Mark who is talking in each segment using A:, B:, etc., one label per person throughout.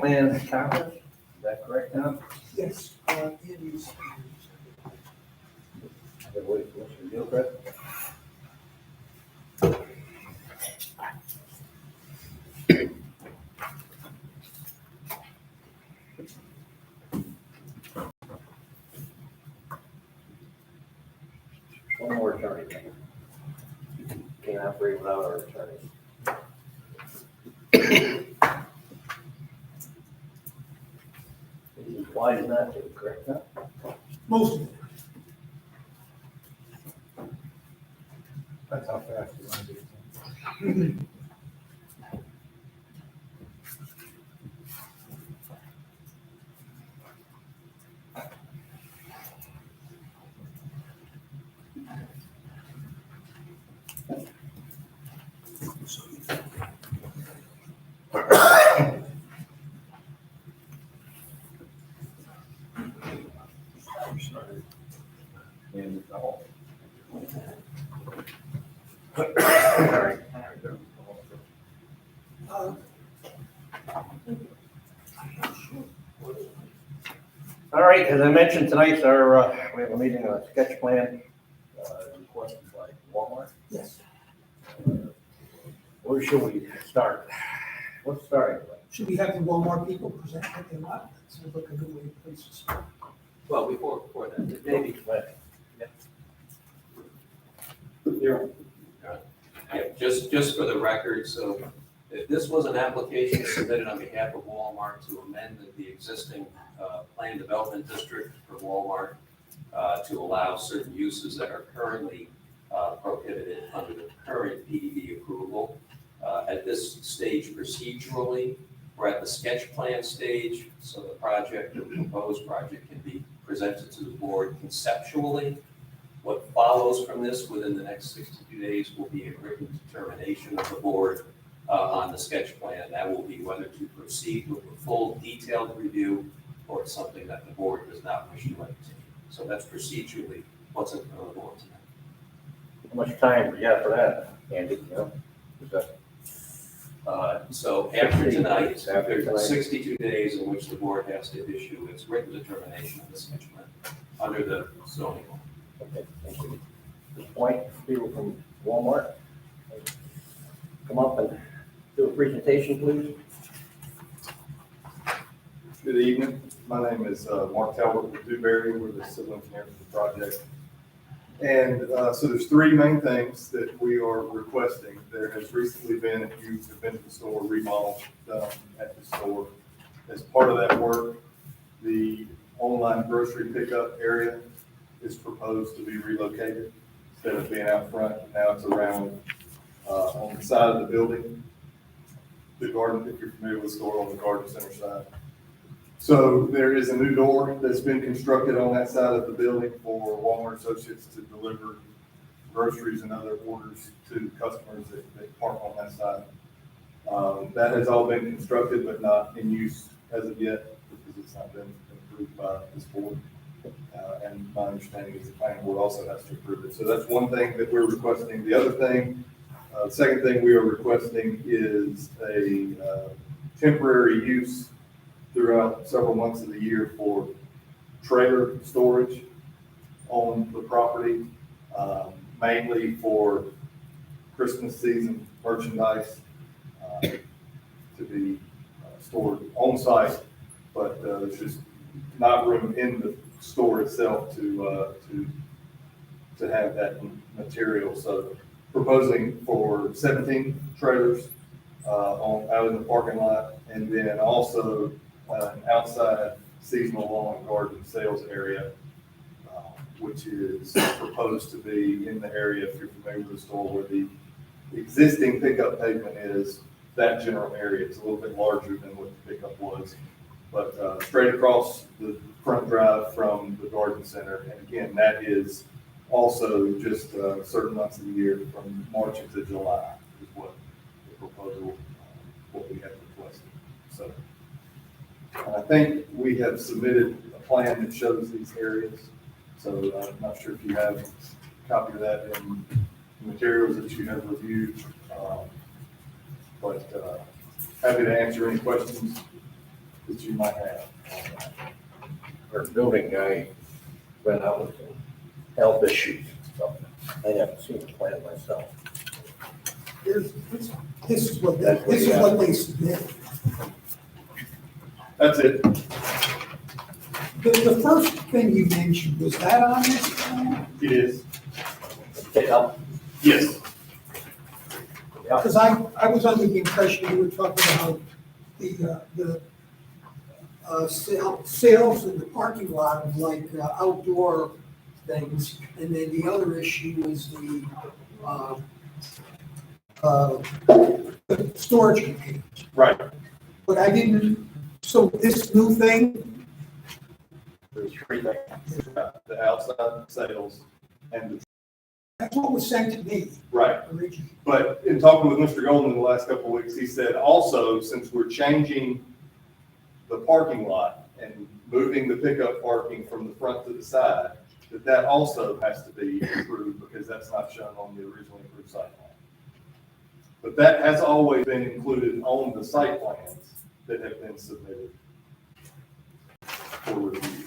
A: plan conference, is that correct now?
B: Yes, it is.
A: What's your deal, Chris? One more attorney. Can't operate without our attorneys. He's wise not to, correct? Huh?
B: Most of it.
C: That's how fast you want to do it.
A: And all. All right, as I mentioned, tonight's our, we have a meeting on a sketch plan, requested by Walmart.
B: Yes.
A: Where should we start? What's starting?
B: Should we have the Walmart people present what they want? That sounds like a good way to place to start.
D: Well, before that, maybe,
A: Here.
D: just for the record, so if this was an application submitted on behalf of Walmart to amend the existing plan development district for Walmart to allow certain uses that are currently prohibited under the current PDD approval. At this stage procedurally, we're at the sketch plan stage, so the project, the proposed project can be presented to the board conceptually. What follows from this within the next 62 days will be a written determination of the board on the sketch plan. That will be whether to proceed with a full detailed review or it's something that the board does not wish to entertain. So that's procedurally what's in front of the board tonight.
A: How much time do you have for that, Andy? You know, is that,
D: So after tonight,
A: After tonight.
D: there's 62 days in which the board has to issue its written determination of the sketch plan under the zoning law.
A: okay, thank you. At this point, people from Walmart, come up and do a presentation, please.
C: Good evening. My name is Mark Talbot with Dewberry. We're the civil engineer for the project. And so there's three main things that we are requesting. There has recently been, if you've been to the store, remodel done at the store. As part of that work, the online grocery pickup area is proposed to be relocated. Instead of being out front, now it's around on the side of the building. The garden, if you're familiar with the store, on the garden center side. So there is a new door that's been constructed on that side of the building for Walmart associates to deliver groceries and other orders to customers that park on that side. That has all been constructed but not in use as of yet because it's not been approved by this board. And my understanding is the planning board also has to approve it. So that's one thing that we're requesting. The other thing, the second thing we are requesting is a temporary use throughout several months of the year for trailer storage on the property, mainly for Christmas season merchandise to be stored on site, but there's just not room in the store itself to have that material. So proposing for 17 trailers out in the parking lot, and then also an outside seasonal lawn and garden sales area, which is proposed to be in the area, if you're familiar with the store, where the existing pickup pavement is, that general area. It's a little bit larger than what the pickup was, but straight across the front drive from the garden center. And again, that is also just certain months of the year from March into July is what the proposal, what we have requested. So I think we have submitted a plan that shows these areas. So I'm not sure if you have a copy of that in the materials that you have reviewed. But happy to answer any questions
A: that you might have. Our building guy went out with some health issues, so I haven't seen the plan myself.
B: This is what they submitted.
C: That's it.
B: The first thing you mentioned, was that on this plan?
C: It is.
A: Pick up,
C: Yes.
A: yeah,
B: Because I was under the impression you were talking about the sales in the parking lot of like outdoor things. And then the other issue was the storage containers.
C: Right.
B: But I didn't, so this new thing,
A: there's three things.
C: The outside sales and the,
B: that's what was sent to me
C: right.
B: originally.
C: But in talking with Mr. Golden in the last couple of weeks, he said also, since we're changing the parking lot and moving the pickup parking from the front to the side, that also has to be approved because that's not shown on the originally approved site plan. But that has always been included on the site plans that have been submitted for review.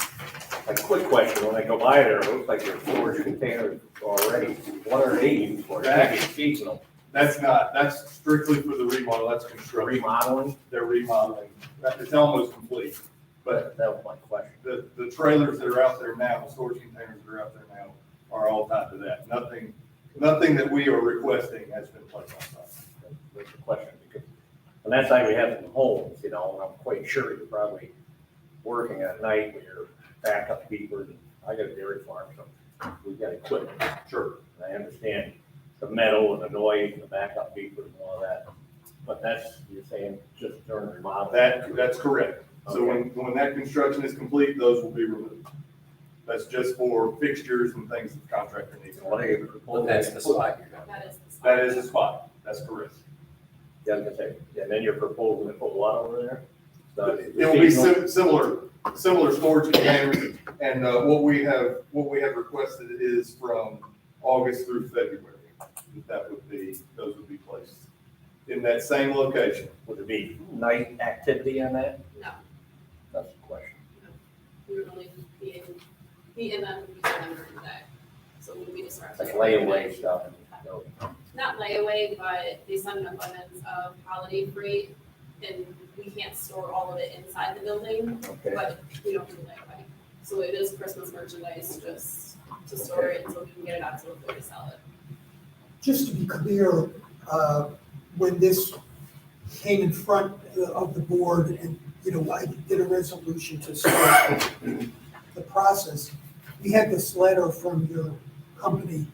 A: A quick question, when I go by there, it looks like there's storage containers already, what are they used for? It's seasonal.
C: That's strictly for the remodel, that's construction.
A: Remodeling,
C: They're remodeling. It's almost complete. But
A: that was my question.
C: the trailers that are out there now, the storage containers that are out there now are all tied to that. Nothing that we are requesting has been placed on site.
A: That's the question, because, and that's like we have some homes, you know, and I'm quite sure you're probably working at night with your backup beepers. I got a dairy farm, so we've got equipment.
C: Sure.
A: And I understand the metal and the noise and the backup beepers and all that, but that's, you're saying just during remodel?
C: That's correct. So when that construction is complete, those will be removed. That's just for fixtures and things that the contractor needs.
A: What are you
D: Well,
A: proposing?
D: that's the slide you're going.
E: That is the spot.
C: That is the spot. That's correct.
A: Yeah, I was gonna say, and then you're proposing to put what over there?
C: It will be similar storage containers, and what we have requested is from August through February. Those would be placed in that same location.
A: Would it be night activity on that?
E: No,
A: That's the question.
E: we would only be in them, use them during the day. So it would be disruptive.
A: Like layaway stuff? No.
E: Not layaway, but they send an abundance of holiday freight, and we can't store all of it inside the building,
A: Okay,
E: but we don't do layaway. So it is Christmas merchandise, just to store it until we can get it out to the floor to sell it.
B: Just to be clear, when this came in front of the board and, you know, I did a resolution to start the process, we had this letter from your company.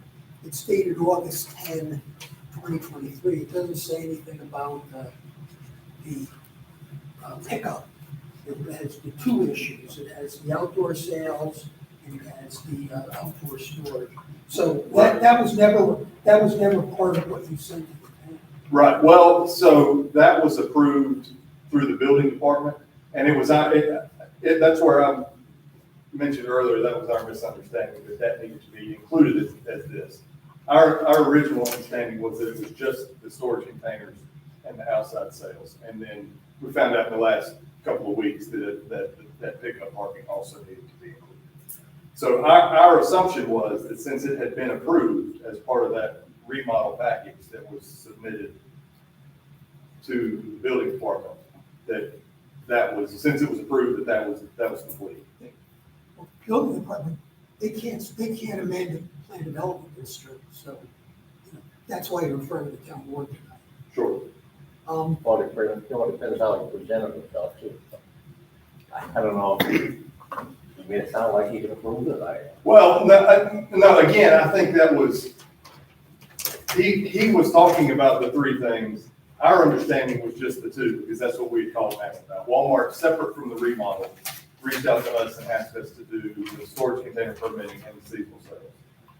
B: It stated August 10, 2023. It doesn't say anything about the pickup. It has the two issues. It has the outdoor sales and it has the outdoor storage. So that was never part of what you sent to the town.
C: Right. Well, so that was approved through the building department, and it was that's where I mentioned earlier that was our misunderstanding that needed to be included as this. Our original understanding was that it was just the storage containers and the outside sales. And then we found out in the last couple of weeks that pickup parking also needed to be included. So our assumption was that since it had been approved as part of that remodel package that was submitted to the building department, that was, since it was approved, that was complete.
B: Well, building department, they can't amend the plan development district, so, you know, that's why you're referring to the town board tonight.
C: Sure.
A: well, it depends how you present it yourself too. I don't know, you made it sound like you could approve it,
C: Well, no, again, I think that was, he was talking about the three things. Our understanding was just the two, because that's what we had called and asked about. Walmart, separate from the remodel, reached out to us and asked us to do the storage container permitting and the seasonal sales.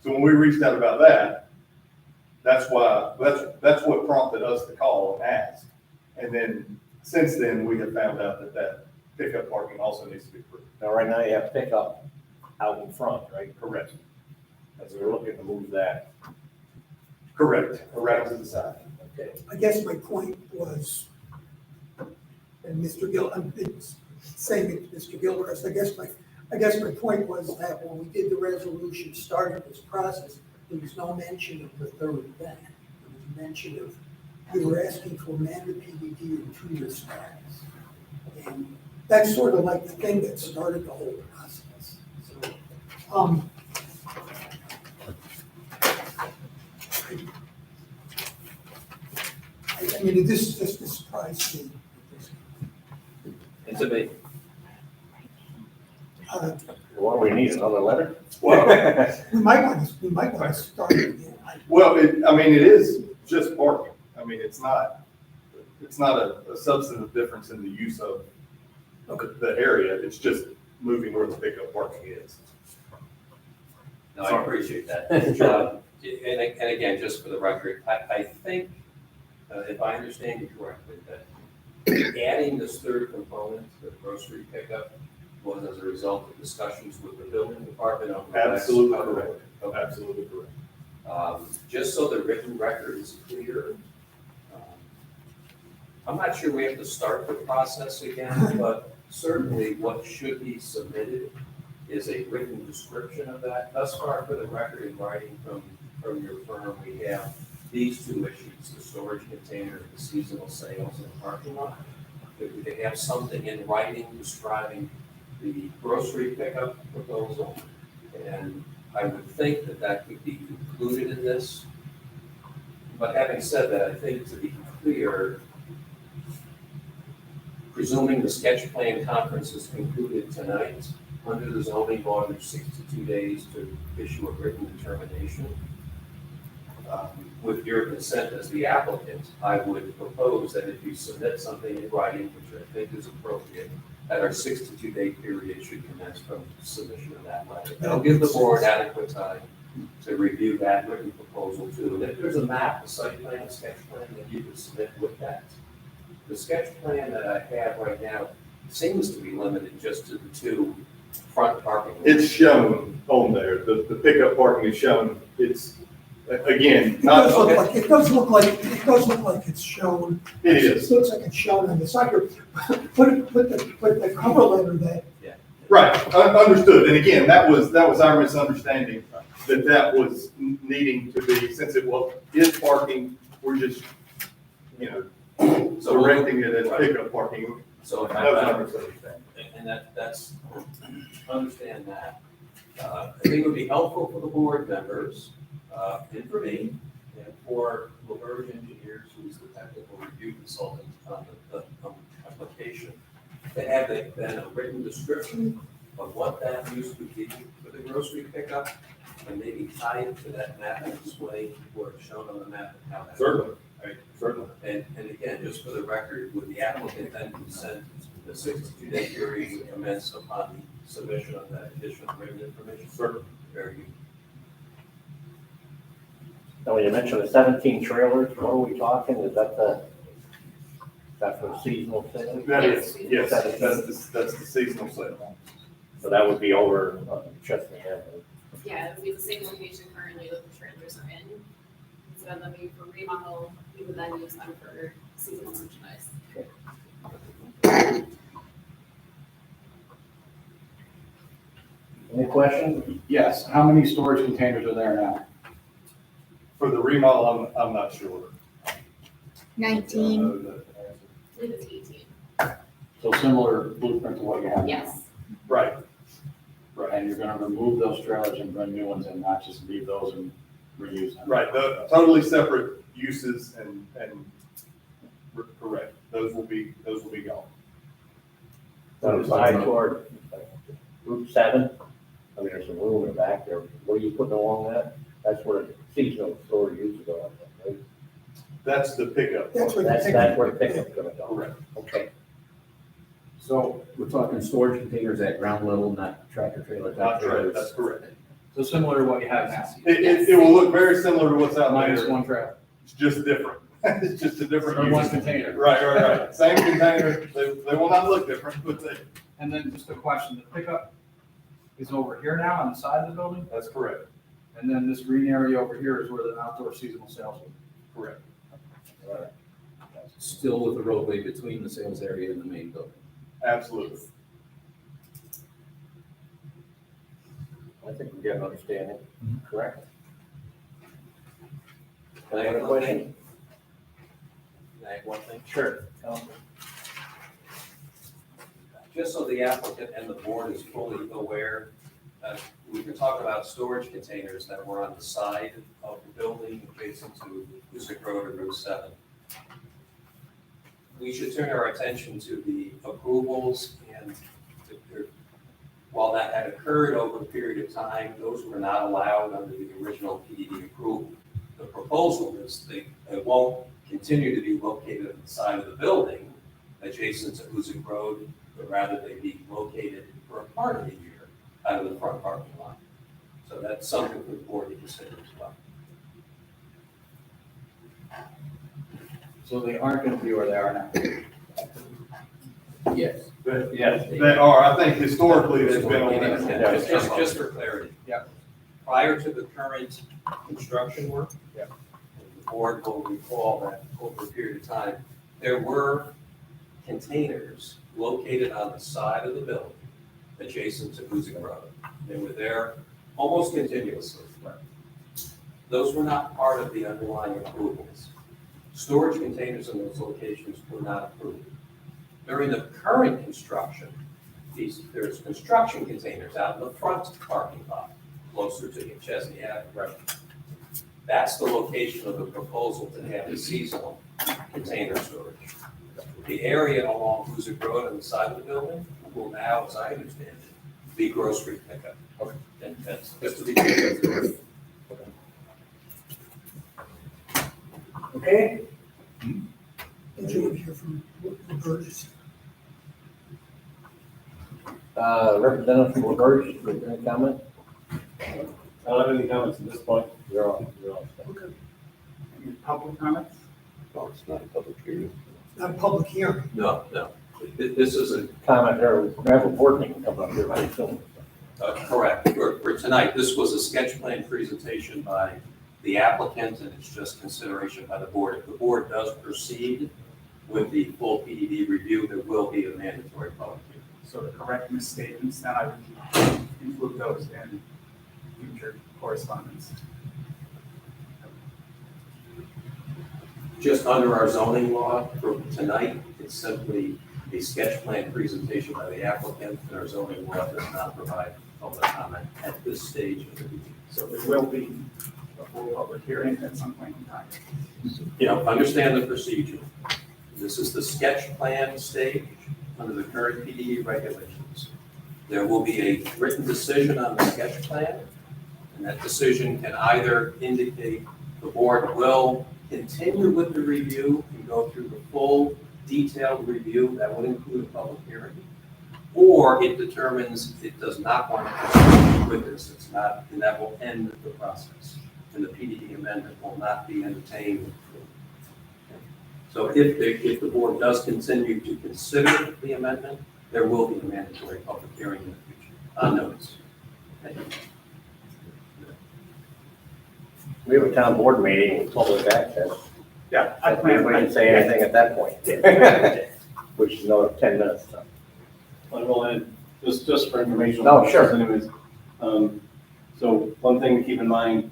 C: So when we reached out about that, that's what prompted us to call and ask. And then, since then, we have found out that pickup parking also needs to be approved.
A: Now, right now you have pickup out in front, right?
C: Correct.
A: As we're looking to move that.
C: Correct, around to the side.
A: Okay.
B: I guess my point was, and Mr. Gill, saying it to Mr. Gilchrist. I guess my point was that when we did the resolution, started this process, there was no mention of the third thing. There was mention of, we were asking to amend the PDD in 2 years' status. And that's sort of like the thing that started the whole process. So, I mean, this is just a surprise to me.
A: It's a big,
B: Uh,
A: well, we need another letter?
C: Well,
B: We might want to start it again.
C: well, it is just parking. I mean, it's not a substantive difference in the use of the area. It's just moving where the pickup parking is.
D: No, I appreciate that. And again, just for the record, I think, if I understand you correctly, that adding this third component, the grocery pickup, was as a result of discussions with the building department on the last.
C: Absolutely correct.
D: Okay.
C: Absolutely correct.
D: Just so the written record is clear, I'm not sure we have to start the process again, but certainly what should be submitted is a written description of that. Thus far, for the record in writing from your firm, we have these two issues, the storage container, and the seasonal sales in the parking lot. If we could have something in writing describing the grocery pickup proposal, and I would think that that could be included in this. But having said that, I think to be clear, presuming the sketch plan conference is concluded tonight, under the zoning law, there's 62 days to issue a written determination. With your consent as the applicant, I would propose that if you submit something in writing, which I think is appropriate, that our 62-day period should commence from submission of that letter. That'll give the board adequate time to review that written proposal too. And if there's a map, a site plan, a sketch plan that you could submit with that. The sketch plan that I have right now seems to be limited just to the two front parking lots.
C: It's shown on there. The pickup parking is shown. It's, again,
B: It
C: not,
B: does look like it's shown.
C: it is.
B: It looks like it's shown on the side here. Put the cover letter that,
C: Right, understood. And again, that was our misunderstanding, that was needing to be, since it is parking, we're just,
D: So
C: directing it as pickup parking.
D: So if
C: That was
D: I,
C: our misunderstanding.
D: and that's, understand that. I think it would be helpful for the board members, and for me, and for Laberge Engineers, who's the technical review consultant on the application, to have then a written description of what that use would be for the grocery pickup, and maybe tie it to that map and display where it's shown on the map and how that.
C: Certainly.
D: Right.
C: Certainly.
D: And again, just for the record, would the applicant then consent the 62-day period would commence upon the submission of that additional written information?
C: Certainly.
D: Very good.
A: Now, you mentioned the 17 trailers, what are we talking, is that for the seasonal sale?
C: That is, yes,
A: That's-
C: that's the seasonal sale.
A: So that would be over Chestnut Avenue.
E: Yeah, it would be the same location currently that the trailers are in. Instead of them being for remodel, we would then use them for seasonal merchandise.
A: Any questions?
F: Yes, how many storage containers are there now?
C: For the remodel, I'm not sure.
G: 19.
E: I believe it's 18.
F: So similar blueprint to what you have now?
E: Yes.
C: Right,
F: And you're gonna remove those trailers and bring new ones in, not just leave those and reuse them?
C: right. The totally separate uses and correct. Those will be gone.
A: On the side toward Route 7, I mean, there's some room in the back there, what are you putting along that? That's where the seasonal store used to go, I think,
C: That's the pickup.
B: that's what
A: right?
B: the
A: That's where the pickup's gonna go.
C: Correct.
A: Okay.
H: So we're talking storage containers at ground level, not tractor trailer type
C: Not true.
H: trailers?
C: That's correct.
F: So similar to what you have now,
C: It will look very similar to what's out
F: minus
C: there.
F: one trailer,
C: It's just different. It's just a different
F: or
C: use.
F: one container.
C: Right. Same container. They will not look different, but
F: And then just a question, the pickup is over here now on the side of the building?
C: that's correct.
F: And then this green area over here is where the outdoor seasonal sales will be?
C: Correct.
F: All right.
H: Still with the roadway between the sales area and the main building?
C: Absolutely.
A: I think we get an understanding, correct?
D: Can I
A: Other
D: add one thing?
A: question?
D: Can I add one thing?
A: Sure.
D: Just so the applicant and the board is fully aware, we can talk about storage containers that were on the side of the building adjacent to Hoosick Road and Route 7. We should turn our attention to the approvals and while that had occurred over a period of time, those were not allowed under the original PDD approval. The proposal is they won't continue to be located on the side of the building adjacent to Hoosick Road, but rather they be located for a part of the year out of the front parking lot. So that's something for the board to consider as well.
F: So they aren't gonna be where they are now.
H: Yes.
C: But
A: Yes.
C: they are, I think historically, they've been on that.
D: Just for clarity.
A: Yeah.
D: Prior to the current construction work.
A: Yeah.
D: The board will recall that over a period of time, there were containers located on the side of the building adjacent to Hoosick Road. They were there almost continuously. Those were not part of the underlying approvals. Storage containers in those locations were not approved. During the current construction, there's construction containers out in the front parking lot, closer to Chesney Avenue. That's the location of the proposal to have the seasonal container storage. The area along Hoosick Road on the side of the building will now, as I understand it, be grocery pickup.
A: Okay.
D: And that's just to be clear.
A: Okay,
B: Did you want to hear from the Burgess?
A: Representative from LaBerge, any comment?
I: I don't have any comments at this point.
A: You're on.
I: Any public comments?
A: No, it's not a public hearing.
B: Not a public hearing.
D: No. This is a
A: Comment, or we have a board meeting coming up here very soon.
D: correct. For tonight, this was a sketch plan presentation by the applicant, and it's just consideration by the board. If the board does proceed with the full PDD review, there will be a mandatory public hearing.
I: So to correct misstatements, then I would include those in future correspondence.
D: Just under our zoning law for tonight, it's simply a sketch plan presentation by the applicant, and our zoning law does not provide public comment at this stage of the meeting.
I: So there will be a full public hearing at some point in time.
D: You know, understand the procedure. This is the sketch plan stage under the current PDD regulations. There will be a written decision on the sketch plan, and that decision can either indicate the board will continue with the review and go through the full detailed review, that would include a public hearing, or it determines it does not want to proceed with this, it's not, and that will end the process. And the PDD amendment will not be entertained. So if the board does continue to consider the amendment, there will be a mandatory public hearing in the future on notice. Thank you.
A: We have a town board meeting with public access.
I: Yeah,
A: I plan, we can say anything at that point, which is another 10 minutes. So.
I: I will add, just for information.
A: No, sure.
I: Anyways, so one thing to keep in mind,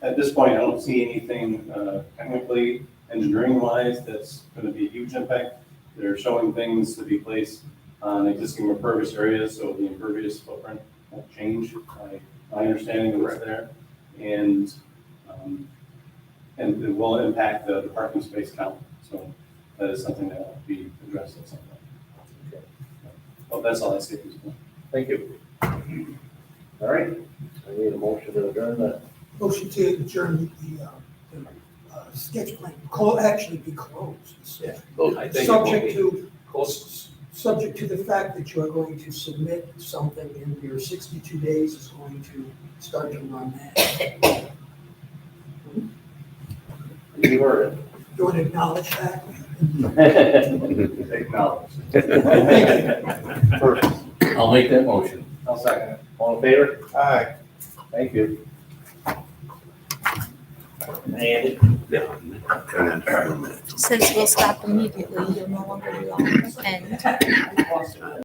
I: at this point, I don't see anything technically, engineering-wise, that's going to be a huge impact. They're showing things to be placed on existing impervious areas, so the impervious footprint won't change. My understanding of what's there, and it will impact the parking space count. So that is something that will be addressed at some point.
A: Okay.
I: Well, that's all I say at this point.
A: Thank you. All right, I need a motion to adjourn the.
B: Motion to adjourn the sketch plan, actually be closed.
D: I think it will
B: Subject
D: be
B: to,
D: close.
B: subject to the fact that you are going to submit something in your 62 days is going to start to run that.
A: You heard
B: You want to acknowledge that?
A: it.
C: Acknowledge.
A: Perfect.
H: I'll make that motion.
A: I'll second it. All in favor?
C: Aye.
A: Thank you. And
G: Says we'll stop immediately, you'll no longer be on, and